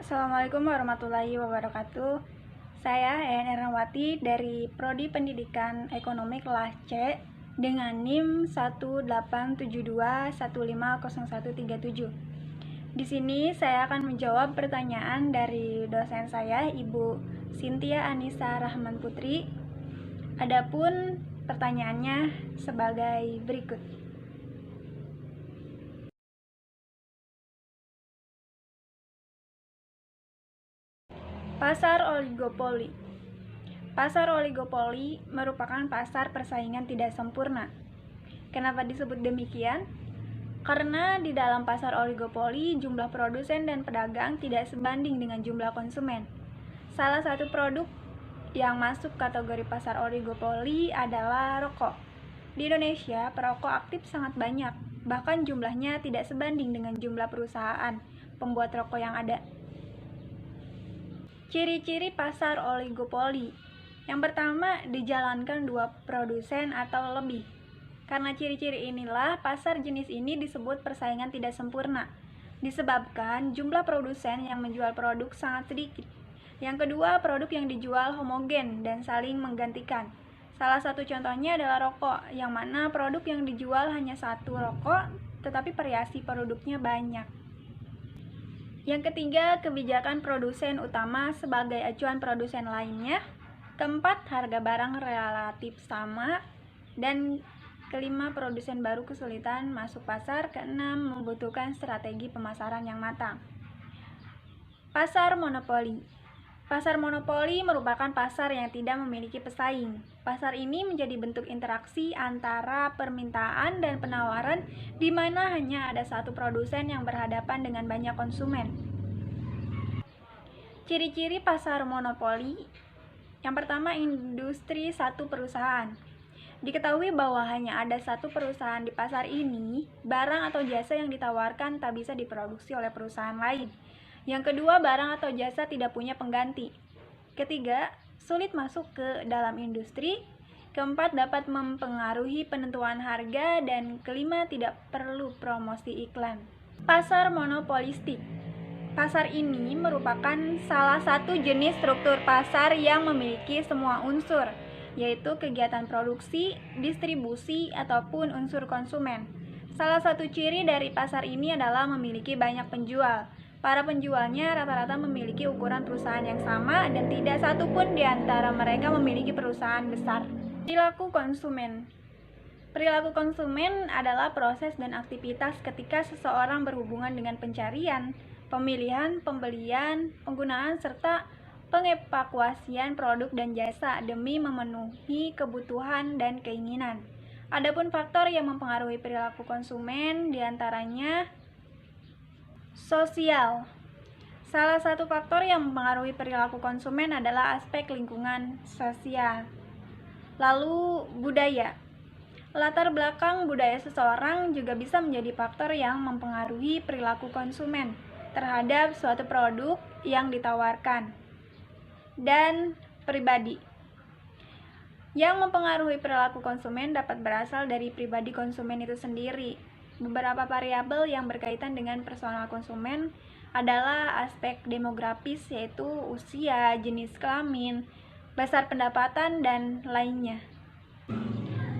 Assalamualaikum warahmatullahi wabarakatuh. Saya Eyan Ernawati dari Prodi Pendidikan Ekonomi kelas C dengan NIM 18721501137. Di sini saya akan menjawab pertanyaan dari dosen saya, Ibu Cynthia Anissa Rahman Putri. Adapun pertanyaannya sebagai berikut. Pasar oligopoli. Pasar oligopoli merupakan pasar persaingan tidak sempurna. Kenapa disebut demikian? Karena di dalam pasar oligopoli, jumlah produsen dan pedagang tidak sebanding dengan jumlah konsumen. Salah satu produk yang masuk kategori pasar oligopoli adalah rokok. Di Indonesia, perokok aktif sangat banyak, bahkan jumlahnya tidak sebanding dengan jumlah perusahaan pembuat rokok yang ada. Ciri-ciri pasar oligopoli. Yang pertama, dijalankan dua produsen atau lebih. Karena ciri-ciri inilah, pasar jenis ini disebut persaingan tidak sempurna, disebabkan jumlah produsen yang menjual produk sangat sedikit. Yang kedua, produk yang dijual homogen dan saling menggantikan. Salah satu contohnya adalah rokok, yang mana produk yang dijual hanya satu rokok, tetapi variasi produknya banyak. Yang ketiga, kebijakan produsen utama sebagai acuan produsen lainnya. Keempat, harga barang relatif sama. Dan kelima, produsen baru kesulitan masuk pasar. Keenam, membutuhkan strategi pemasaran yang matang. Pasar monopoli. Pasar monopoli merupakan pasar yang tidak memiliki pesaing. Pasar ini menjadi bentuk interaksi antara permintaan dan penawaran, di mana hanya ada satu produsen yang berhadapan dengan banyak konsumen. Ciri-ciri pasar monopoli. Yang pertama, industri satu perusahaan. Diketahui bahwa hanya ada satu perusahaan di pasar ini, barang atau jasa yang ditawarkan tak bisa diproduksi oleh perusahaan lain. Yang kedua, barang atau jasa tidak punya pengganti. Ketiga, sulit masuk ke dalam industri. Keempat, dapat mempengaruhi penentuan harga. Dan kelima, tidak perlu promosi iklan. Pasar monopolistik. Pasar ini merupakan salah satu jenis struktur pasar yang memiliki semua unsur, yaitu kegiatan produksi, distribusi, ataupun unsur konsumen. Salah satu ciri dari pasar ini adalah memiliki banyak penjual. Para penjualnya rata-rata memiliki ukuran perusahaan yang sama dan tidak satu pun di antara mereka memiliki perusahaan besar. Perilaku konsumen. Perilaku konsumen adalah proses dan aktivitas ketika seseorang berhubungan dengan pencarian, pemilihan, pembelian, penggunaan, serta pengevakuasian produk dan jasa demi memenuhi kebutuhan dan keinginan. Adapun faktor yang mempengaruhi perilaku konsumen diantaranya sosial. Salah satu faktor yang mempengaruhi perilaku konsumen adalah aspek lingkungan sosial. Lalu budaya. Latar belakang budaya seseorang juga bisa menjadi faktor yang mempengaruhi perilaku konsumen terhadap suatu produk yang ditawarkan. Dan pribadi. Yang mempengaruhi perilaku konsumen dapat berasal dari pribadi konsumen itu sendiri. Beberapa variabel yang berkaitan dengan personal konsumen adalah aspek demografis, yaitu usia, jenis kelamin, besar pendapatan, dan lainnya.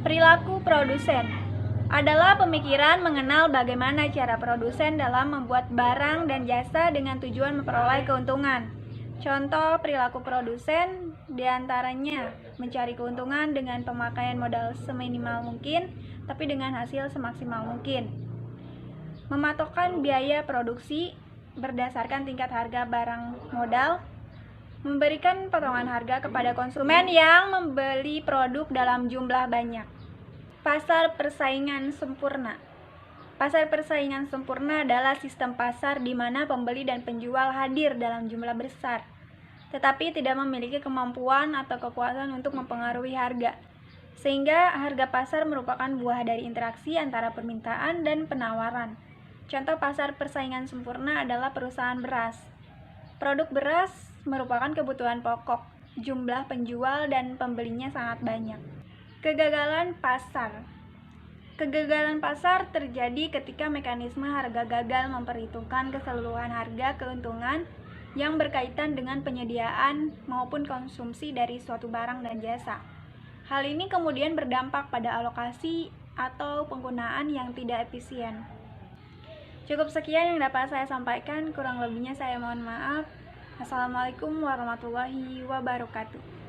Perilaku produsen adalah pemikiran mengenal bagaimana cara produsen dalam membuat barang dan jasa dengan tujuan memperoleh keuntungan. Contoh perilaku produsen diantaranya mencari keuntungan dengan pemakaian modal seminimal mungkin, tapi dengan hasil semaksimal mungkin. Mematokkan biaya produksi berdasarkan tingkat harga barang modal. Memberikan potongan harga kepada konsumen yang membeli produk dalam jumlah banyak. Pasar persaingan sempurna. Pasar persaingan sempurna adalah sistem pasar di mana pembeli dan penjual hadir dalam jumlah besar, tetapi tidak memiliki kemampuan atau kekuatan untuk mempengaruhi harga, sehingga harga pasar merupakan buah dari interaksi antara permintaan dan penawaran. Contoh pasar persaingan sempurna adalah perusahaan beras. Produk beras merupakan kebutuhan pokok, jumlah penjual dan pembelinya sangat banyak. Kegagalan pasar. Kegagalan pasar terjadi ketika mekanisme harga gagal memperhitungkan keseluruhan harga keuntungan yang berkaitan dengan penyediaan maupun konsumsi dari suatu barang dan jasa. Hal ini kemudian berdampak pada alokasi atau penggunaan yang tidak efisien. Cukup sekian yang dapat saya sampaikan, kurang lebihnya saya mohon maaf. Assalamualaikum warahmatullahi wabarakatuh.